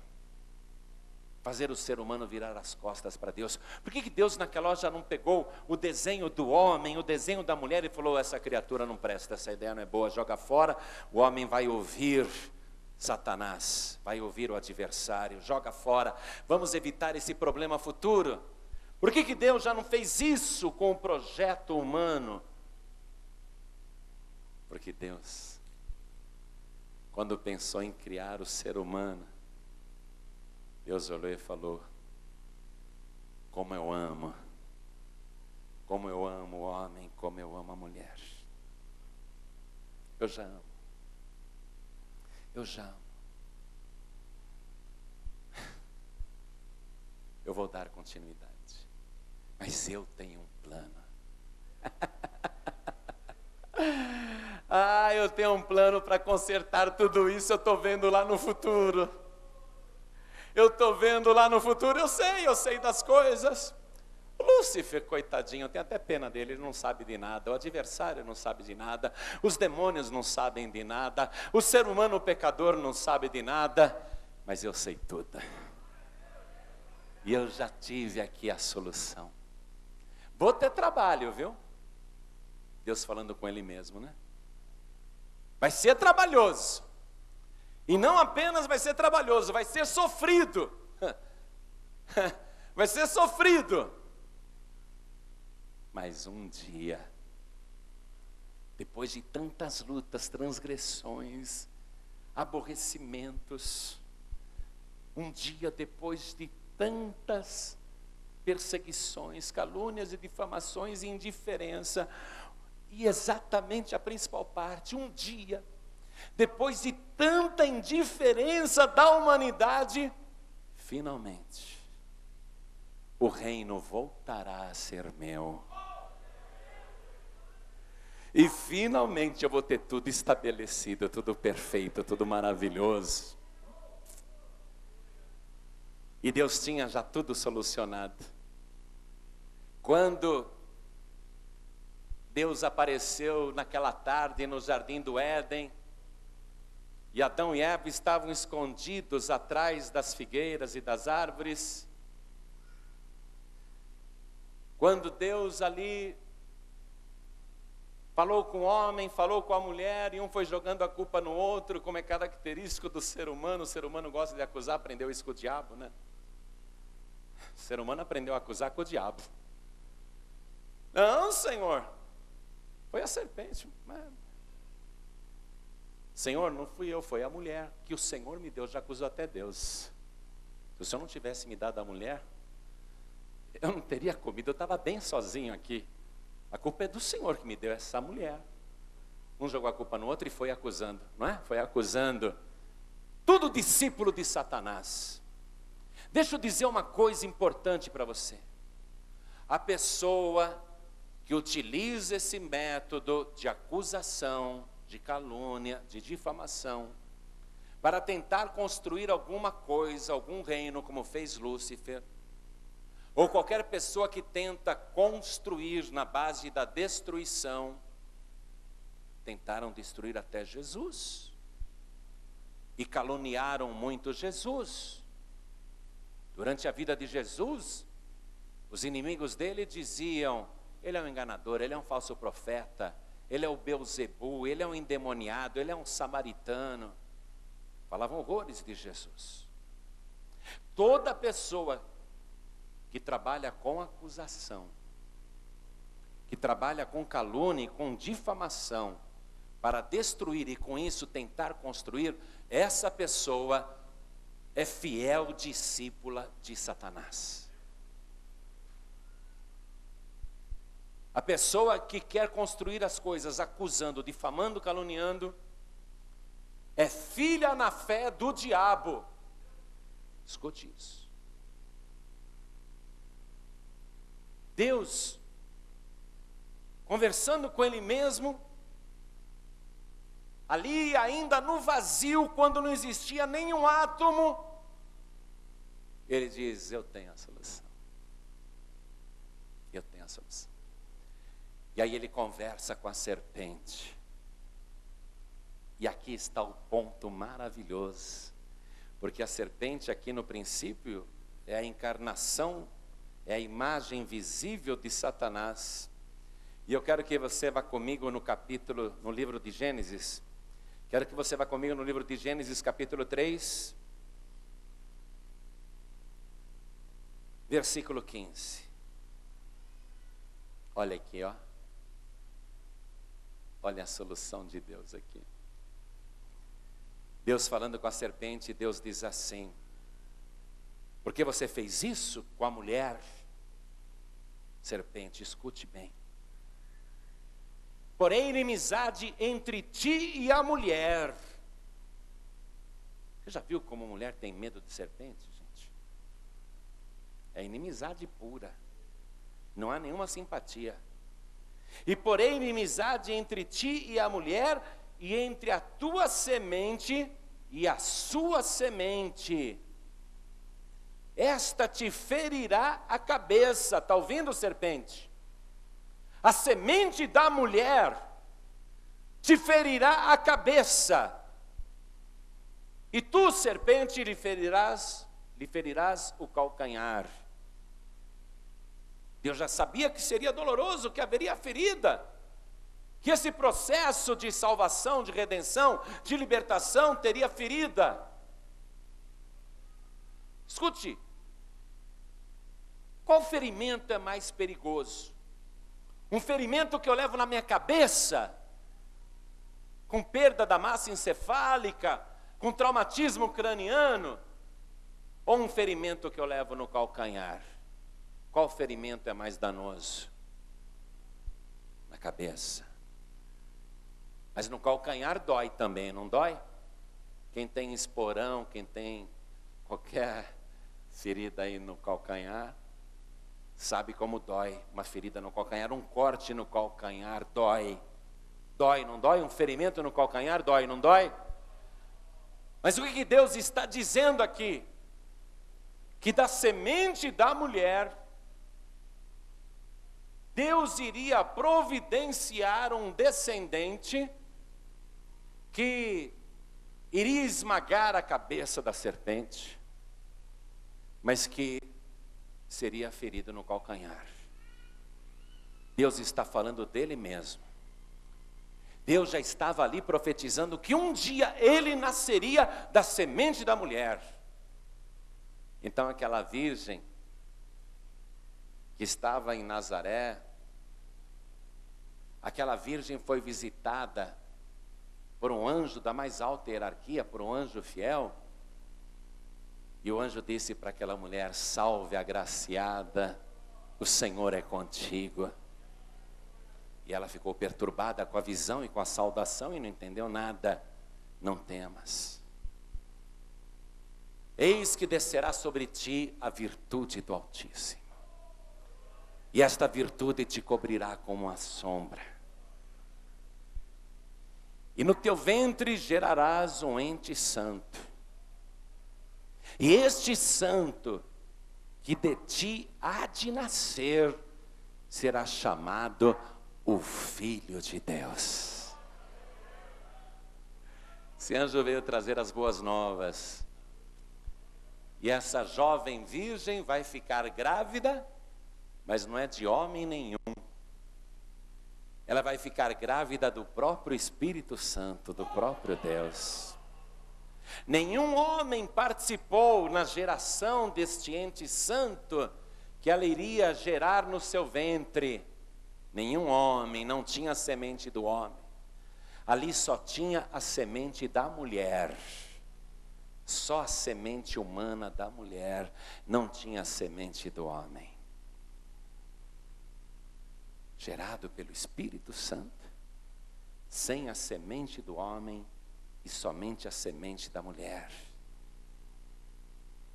fazer o ser humano virar as costas para Deus. Por que Deus naquela hora já não pegou o desenho do homem, o desenho da mulher e falou: essa criatura não presta, essa ideia não é boa, joga fora, o homem vai ouvir Satanás, vai ouvir o adversário, joga fora, vamos evitar esse problema futuro. Por que Deus já não fez isso com o projeto humano? Porque Deus, quando pensou em criar o ser humano, Deus olhou e falou: como eu amo o homem, como eu amo a mulher. Eu já amo. Eu vou dar continuidade, mas eu tenho um plano. Eu tenho um plano para consertar tudo isso. Eu estou vendo lá no futuro. Eu sei das coisas. Lúcifer, coitadinho, eu tenho até pena dele, ele não sabe de nada. O adversário não sabe de nada. Os demônios não sabem de nada. O ser humano, o pecador, não sabe de nada. Mas eu sei tudo. E eu já tive aqui a solução. Vou ter trabalho, viu? Deus falando com Ele mesmo, né? Vai ser trabalhoso. E não apenas vai ser trabalhoso, vai ser sofrido. Vai ser sofrido. Mas um dia, depois de tantas lutas, transgressões, aborrecimentos, um dia depois de tantas perseguições, calúnias e difamações e indiferença, e exatamente a principal parte, um dia, depois de tanta indiferença da humanidade, finalmente, o reino voltará a ser meu. E finalmente eu vou ter tudo estabelecido, tudo perfeito, tudo maravilhoso. E Deus tinha já tudo solucionado. Quando Deus apareceu naquela tarde no jardim do Éden, e Adão e Eva estavam escondidos atrás das figueiras e das árvores. Quando Deus ali falou com o homem, falou com a mulher, e um foi jogando a culpa no outro, como é característico do ser humano. O ser humano gosta de acusar, aprendeu isso com o diabo, né? O ser humano aprendeu a acusar com o diabo. Não, Senhor, foi a serpente. Senhor, não fui eu, foi a mulher que o Senhor me deu. Já acusou até Deus. Se o Senhor não tivesse me dado a mulher, eu não teria comido, eu estava bem sozinho aqui. A culpa é do Senhor que me deu essa mulher. Um jogou a culpa no outro e foi acusando, não é? Foi acusando. Tudo discípulo de Satanás. Deixa eu dizer uma coisa importante para você. A pessoa que utiliza esse método de acusação, de calúnia, de difamação, para tentar construir alguma coisa, algum reino, como fez Lúcifer, ou qualquer pessoa que tenta construir na base da destruição, tentaram destruir até Jesus, e caluniaram muito Jesus. Durante a vida de Jesus, os inimigos dele diziam: ele é um enganador, ele é um falso profeta, ele é o Beelzebu, ele é um endemoniado, ele é um samaritano. Falavam horrores de Jesus. Toda pessoa que trabalha com acusação, que trabalha com calúnia, com difamação, para destruir e com isso tentar construir, essa pessoa é fiel discípula de Satanás. A pessoa que quer construir as coisas acusando, difamando, caluniando, é filha na fé do diabo. Escute isso. Deus, conversando com Ele mesmo, ali ainda no vazio, quando não existia nenhum átomo, Ele diz: eu tenho a solução. Eu tenho a solução. E aí ele conversa com a serpente. E aqui está o ponto maravilhoso. Porque a serpente aqui no princípio é a encarnação, é a imagem visível de Satanás. E eu quero que você vá comigo no livro de Gênesis. Quero que você vá comigo no livro de Gênesis, capítulo 3, versículo 15. Olha aqui, ó. Olha a solução de Deus aqui. Deus falando com a serpente, Deus diz assim: porque você fez isso com a mulher? Serpente, escute bem. Porém, inimizade entre ti e a mulher. Você já viu como mulher tem medo de serpente, gente? É inimizade pura. Não há nenhuma simpatia. E porém inimizade entre ti e a mulher, e entre a tua semente e a sua semente. Esta te ferirá a cabeça. Está ouvindo, serpente? A semente da mulher te ferirá a cabeça. E tu, serpente, lhe ferirás o calcanhar. Deus já sabia que seria doloroso, que haveria ferida, que esse processo de salvação, de redenção, de libertação teria ferida. Escute, qual ferimento é mais perigoso? Um ferimento que eu levo na minha cabeça, com perda da massa encefálica, com traumatismo craniano, ou um ferimento que eu levo no calcanhar? Qual ferimento é mais danoso? Na cabeça. Mas no calcanhar dói também, não dói? Quem tem esporão, quem tem qualquer ferida aí no calcanhar, sabe como dói uma ferida no calcanhar, um corte no calcanhar dói. Dói, não dói? Um ferimento no calcanhar dói, não dói? Mas o que Deus está dizendo aqui? Que da semente da mulher, Deus iria providenciar um descendente que iria esmagar a cabeça da serpente, mas que seria ferido no calcanhar. Deus está falando dele mesmo. Deus já estava ali profetizando que um dia ele nasceria da semente da mulher. Então aquela virgem que estava em Nazaré, aquela virgem foi visitada por um anjo da mais alta hierarquia, por um anjo fiel, e o anjo disse para aquela mulher: salve agraciada, o Senhor é contigo. E ela ficou perturbada com a visão e com a saudação e não entendeu nada. Não temas, eis que descerá sobre ti a virtude do Altíssimo, e esta virtude te cobrirá como uma sombra, e no teu ventre gerarás um ente santo, e este santo que de ti há de nascer será chamado o Filho de Deus. Esse anjo veio trazer as boas novas. E essa jovem virgem vai ficar grávida, mas não é de homem nenhum. Ela vai ficar grávida do próprio Espírito Santo, do próprio Deus. Nenhum homem participou na geração deste ente santo que ela iria gerar no seu ventre. Nenhum homem, não tinha a semente do homem. Ali só tinha a semente da mulher. Só a semente humana da mulher, não tinha a semente do homem. Gerado pelo Espírito Santo, sem a semente do homem e somente a semente da mulher.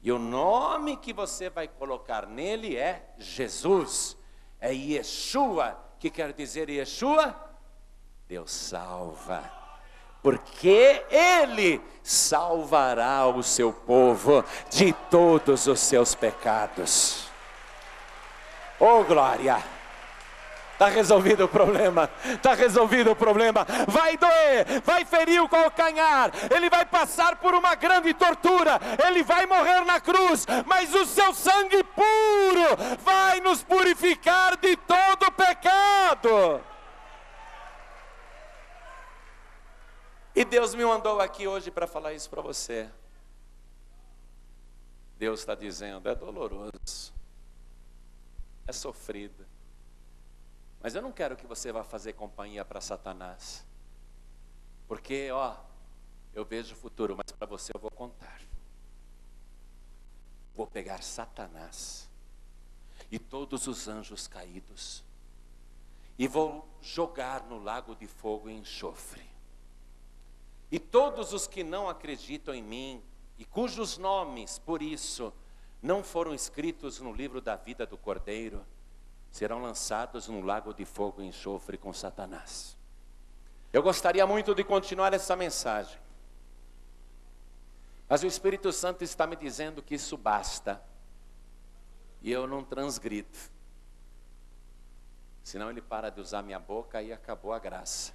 E o nome que você vai colocar nele é Jesus, é Yeshua, que quer dizer Yeshua, Deus salva. Porque Ele salvará o seu povo de todos os seus pecados. Oh glória! Está resolvido o problema, está resolvido o problema. Vai doer, vai ferir o calcanhar, ele vai passar por uma grande tortura, ele vai morrer na cruz, mas o seu sangue puro vai nos purificar de todo pecado. E Deus me mandou aqui hoje para falar isso para você. Deus está dizendo: é doloroso, é sofrido, mas eu não quero que você vá fazer companhia para Satanás. Porque, eu vejo o futuro, mas para você eu vou contar. Vou pegar Satanás e todos os anjos caídos e vou jogar no lago de fogo e enxofre. E todos os que não acreditam em mim e cujos nomes, por isso, não foram escritos no livro da vida do Cordeiro, serão lançados no lago de fogo e enxofre com Satanás. Eu gostaria muito de continuar essa mensagem, mas o Espírito Santo está me dizendo que isso basta, e eu não transgrido, senão ele para de usar minha boca e acabou a graça.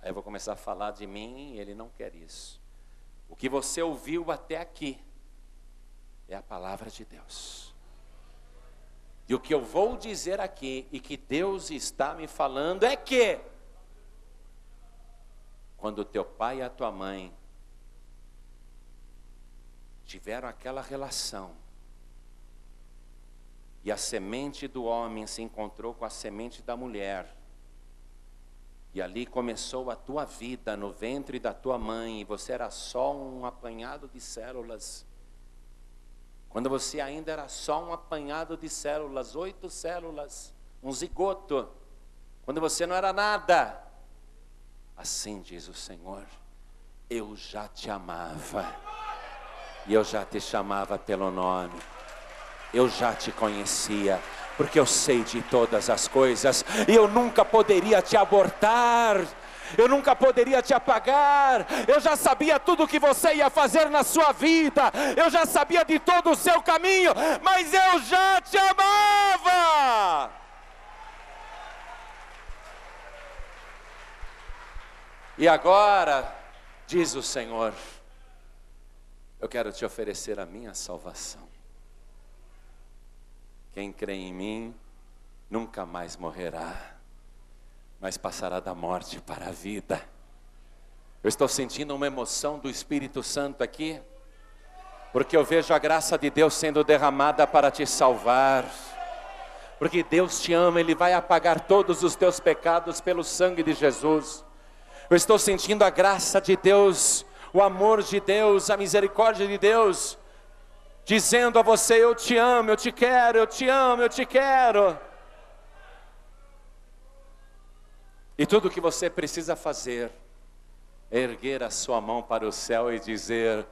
Aí eu vou começar a falar de mim e ele não quer isso. O que você ouviu até aqui é a palavra de Deus. E o que eu vou dizer aqui, e que Deus está me falando, é que quando o teu pai e a tua mãe tiveram aquela relação, e a semente do homem se encontrou com a semente da mulher, e ali começou a tua vida no ventre da tua mãe, e você era só um apanhado de células. Quando você ainda era só um apanhado de células, 8 células, um zigoto, quando você não era nada, assim diz o Senhor, eu já te amava, e eu já te chamava pelo nome, eu já te conhecia, porque eu sei de todas as coisas, e eu nunca poderia te abortar, eu nunca poderia te apagar, eu já sabia tudo o que você ia fazer na sua vida, eu já sabia de todo o seu caminho, mas eu já te amava. E agora, diz o Senhor, eu quero te oferecer a minha salvação. Quem crê em mim, nunca mais morrerá, mas passará da morte para a vida. Eu estou sentindo uma emoção do Espírito Santo aqui, porque eu vejo a graça de Deus sendo derramada para te salvar. Porque Deus te ama, Ele vai apagar todos os teus pecados pelo sangue de Jesus. Eu estou sentindo a graça de Deus, o amor de Deus, a misericórdia de Deus, dizendo a você: eu te amo, eu te quero, eu te amo, eu te quero. E tudo o que você precisa fazer é erguer a sua mão para o céu e dizer: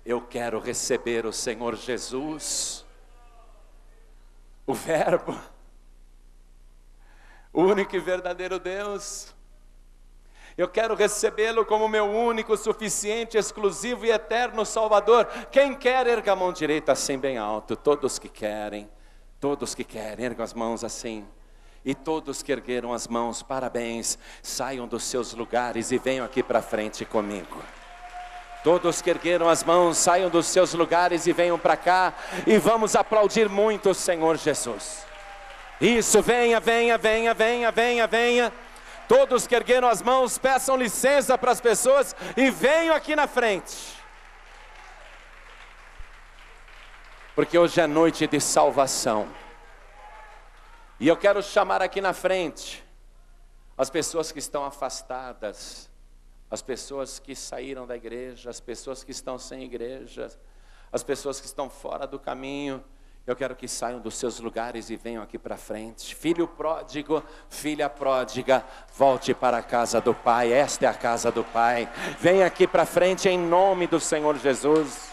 eu quero receber o Senhor Jesus, o Verbo, o único e verdadeiro Deus. Eu quero recebê-lo como meu único, suficiente, exclusivo e eterno Salvador. Quem quer, erga a mão direita assim bem alto. Todos que querem, ergam as mãos assim. E todos que ergueram as mãos, parabéns, saiam dos seus lugares e venham aqui para frente comigo. Todos que ergueram as mãos, saiam dos seus lugares e venham para cá. E vamos aplaudir muito o Senhor Jesus. Isso, venha, venha, venha, venha, venha, venha. Todos que ergueram as mãos, peçam licença para as pessoas e venham aqui na frente. Porque hoje é noite de salvação. E eu quero chamar aqui na frente as pessoas que estão afastadas, as pessoas que saíram da igreja, as pessoas que estão sem igreja, as pessoas que estão fora do caminho. Eu quero que saiam dos seus lugares e venham aqui para frente. Filho pródigo, filha pródiga, volte para a casa do Pai. Esta é a casa do Pai. Venha aqui para frente em nome do Senhor Jesus.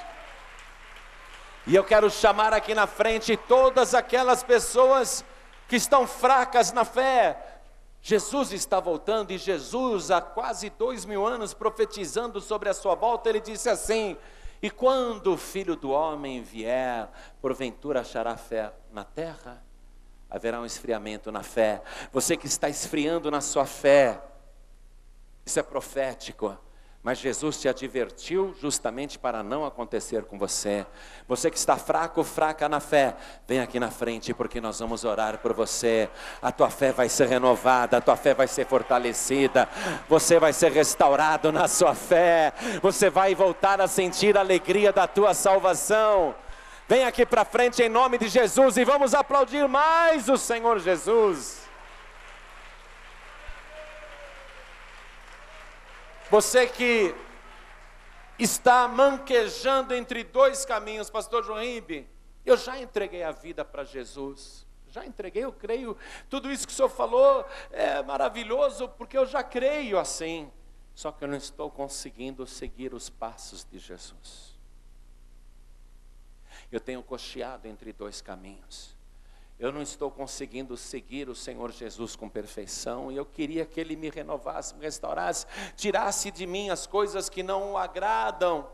E eu quero chamar aqui na frente todas aquelas pessoas que estão fracas na fé. Jesus está voltando, e Jesus, há quase 2000 anos, profetizando sobre a sua volta, ele disse assim: e quando o Filho do Homem vier, porventura achará fé na terra? Haverá um esfriamento na fé. Você que está esfriando na sua fé, isso é profético. Mas Jesus te advertiu justamente para não acontecer com você. Você que está fraco, fraca na fé, vem aqui na frente, porque nós vamos orar por você. A tua fé vai ser renovada, a tua fé vai ser fortalecida. Você vai ser restaurado na sua fé. Você vai voltar a sentir a alegria da tua salvação. Vem aqui para frente em nome de Jesus e vamos aplaudir mais o Senhor Jesus. Você que está manquejando entre dois caminhos, pastor João Ribe, eu já entreguei a vida para Jesus, já entreguei, eu creio, tudo isso que o senhor falou é maravilhoso, porque eu já creio assim, só que eu não estou conseguindo seguir os passos de Jesus. Eu tenho cocheado entre dois caminhos. Eu não estou conseguindo seguir o Senhor Jesus com perfeição, e eu queria que Ele me renovasse, me restaurasse, tirasse de mim as coisas que não o agradam.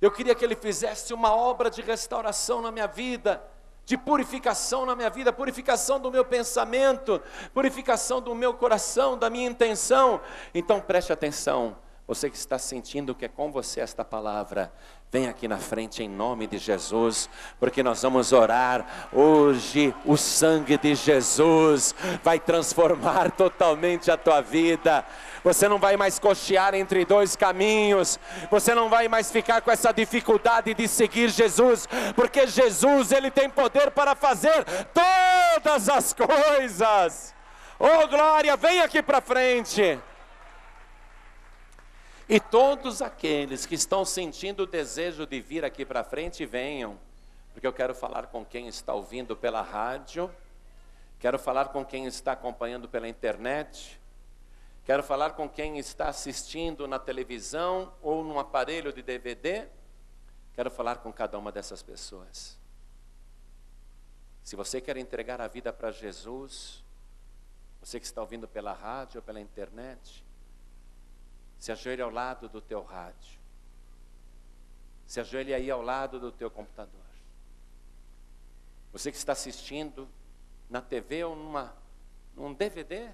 Eu queria que Ele fizesse uma obra de restauração na minha vida, de purificação na minha vida, purificação do meu pensamento, purificação do meu coração, da minha intenção. Então preste atenção. Você que está sentindo que é com você esta palavra, vem aqui na frente em nome de Jesus, porque nós vamos orar. Hoje o sangue de Jesus vai transformar totalmente a tua vida. Você não vai mais cochear entre dois caminhos, você não vai mais ficar com essa dificuldade de seguir Jesus, porque Jesus, Ele tem poder para fazer todas as coisas. Oh glória, vem aqui para frente. E todos aqueles que estão sentindo o desejo de vir aqui para frente, venham. Porque eu quero falar com quem está ouvindo pela rádio, quero falar com quem está acompanhando pela internet, quero falar com quem está assistindo na televisão ou num aparelho de DVD, quero falar com cada uma dessas pessoas. Se você quer entregar a vida para Jesus, você que está ouvindo pela rádio ou pela internet, se ajoelhe ao lado do teu rádio. Se ajoelhe aí ao lado do teu computador. Você que está assistindo na TV ou num DVD,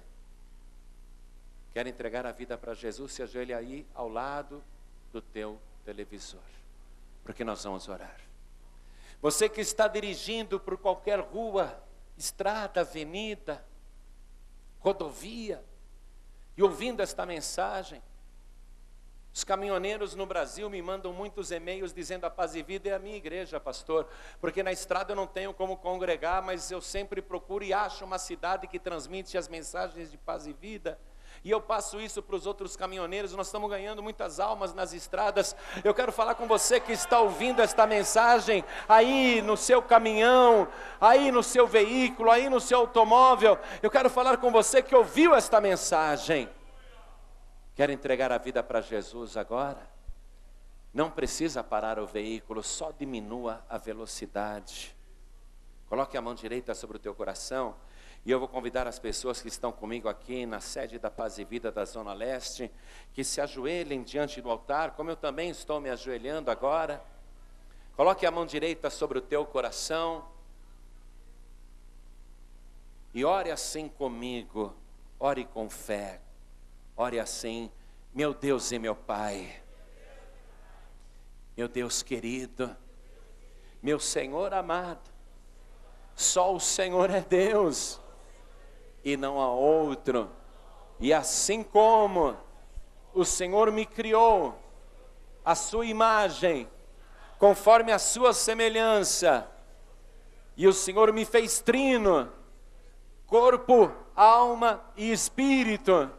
quer entregar a vida para Jesus, se ajoelhe aí ao lado do teu televisor, porque nós vamos orar. Você que está dirigindo por qualquer rua, estrada, avenida, rodovia, e ouvindo esta mensagem, os caminhoneiros no Brasil me mandam muitos e-mails dizendo: a Paz e Vida é a minha igreja, pastor, porque na estrada eu não tenho como congregar, mas eu sempre procuro e acho uma cidade que transmite as mensagens de paz e vida, e eu passo isso para os outros caminhoneiros. Nós estamos ganhando muitas almas nas estradas. Eu quero falar com você que está ouvindo esta mensagem, aí no seu caminhão, aí no seu veículo, aí no seu automóvel. Eu quero falar com você que ouviu esta mensagem, quer entregar a vida para Jesus agora? Não precisa parar o veículo, só diminua a velocidade. Coloque a mão direita sobre o teu coração, e eu vou convidar as pessoas que estão comigo aqui na sede da Paz e Vida da Zona Leste, que se ajoelhem diante do altar, como eu também estou me ajoelhando agora. Coloque a mão direita sobre o teu coração, e ore assim comigo, ore com fé. Ore assim: meu Deus e meu Pai, meu Deus querido, meu Senhor amado, só o Senhor é Deus, e não há outro, e assim como o Senhor me criou, a sua imagem, conforme a sua semelhança, e o Senhor me fez trino, corpo, alma e espírito,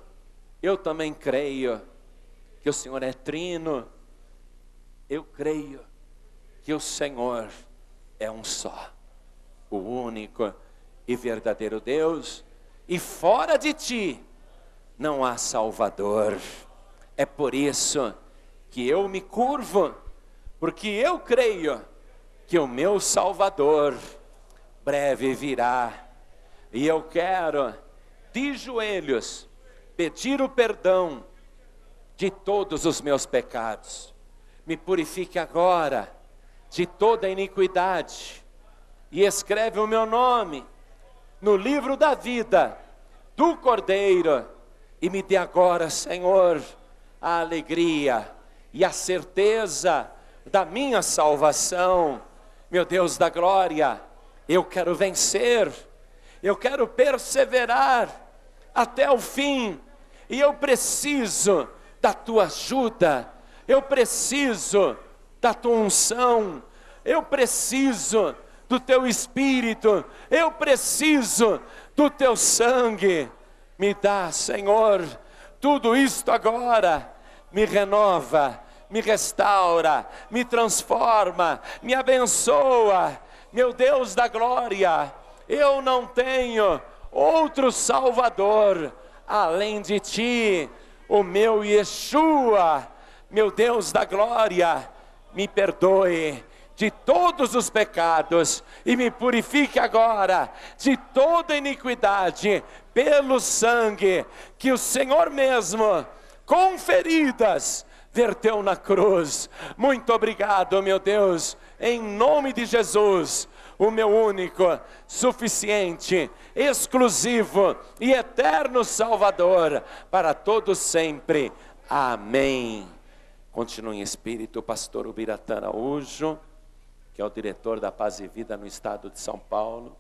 eu também creio que o Senhor é trino. Eu creio que o Senhor é um só, o único e verdadeiro Deus, e fora de ti não há Salvador. É por isso que eu me curvo, porque eu creio que o meu Salvador breve virá, e eu quero de joelhos pedir o perdão de todos os meus pecados. Me purifique agora de toda iniquidade, e escreve o meu nome no livro da vida do Cordeiro, e me dê agora, Senhor, a alegria e a certeza da minha salvação. Meu Deus da glória, eu quero vencer, eu quero perseverar até o fim, e eu preciso da tua ajuda, eu preciso da tua unção, eu preciso do teu Espírito, eu preciso do teu sangue. Me dá, Senhor, tudo isto agora. Me renova, me restaura, me transforma, me abençoa. Meu Deus da glória, eu não tenho outro Salvador além de ti, o meu Yeshua. Meu Deus da glória, me perdoe de todos os pecados e me purifique agora de toda iniquidade pelo sangue que o Senhor mesmo, com feridas, verteu na cruz. Muito obrigado, meu Deus, em nome de Jesus, o meu único, suficiente, exclusivo e eterno Salvador, para todos sempre. Amém. Continue em espírito o pastor Ubiratã Araújo, que é o diretor da Paz e Vida no estado de São Paulo.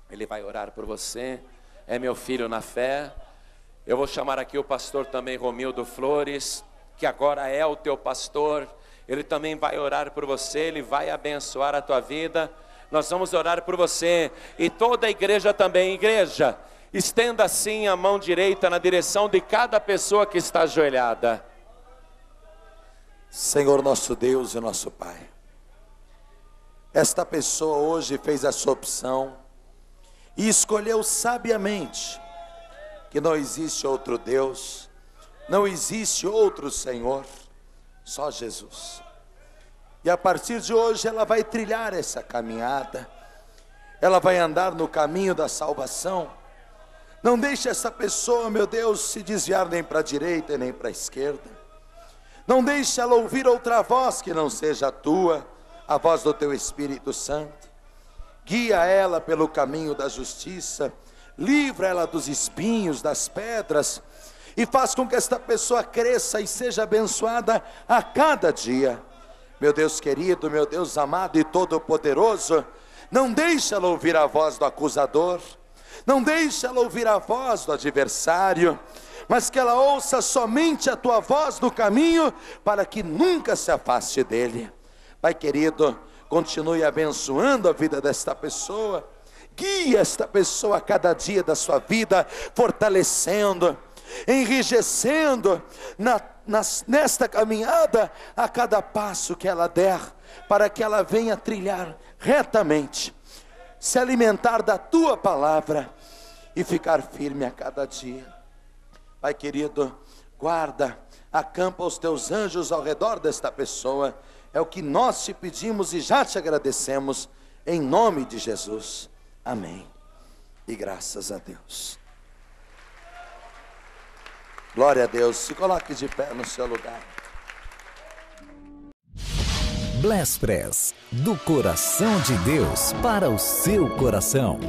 Ele vai orar por você, é meu filho na fé. Eu vou chamar aqui o pastor também Romildo Flores, que agora é o teu pastor. Ele também vai orar por você, ele vai abençoar a tua vida. Nós vamos orar por você, e toda a igreja também. Igreja, estenda assim a mão direita na direção de cada pessoa que está ajoelhada. Senhor nosso Deus e nosso Pai, esta pessoa hoje fez a sua opção e escolheu sabiamente que não existe outro Deus, não existe outro Senhor, só Jesus. E a partir de hoje ela vai trilhar essa caminhada, ela vai andar no caminho da salvação. Não deixe essa pessoa, meu Deus, se desviar nem para a direita e nem para a esquerda. Não deixe ela ouvir outra voz que não seja a tua, a voz do teu Espírito Santo. Guia ela pelo caminho da justiça, livra ela dos espinhos, das pedras, e faz com que esta pessoa cresça e seja abençoada a cada dia. Meu Deus querido, meu Deus amado e todo-poderoso, não deixa ela ouvir a voz do acusador, não deixa ela ouvir a voz do adversário, mas que ela ouça somente a tua voz no caminho, para que nunca se afaste dele. Pai querido, continue abençoando a vida desta pessoa, guie esta pessoa a cada dia da sua vida, fortalecendo, enrijecendo nesta caminhada, a cada passo que ela der, para que ela venha trilhar retamente, se alimentar da tua palavra e ficar firme a cada dia. Pai querido, guarda, acampa os teus anjos ao redor desta pessoa, é o que nós te pedimos e já te agradecemos, em nome de Jesus, amém, e graças a Deus. Glória a Deus, se coloque de pé no seu lugar. Bless Press, do coração de Deus para o seu coração.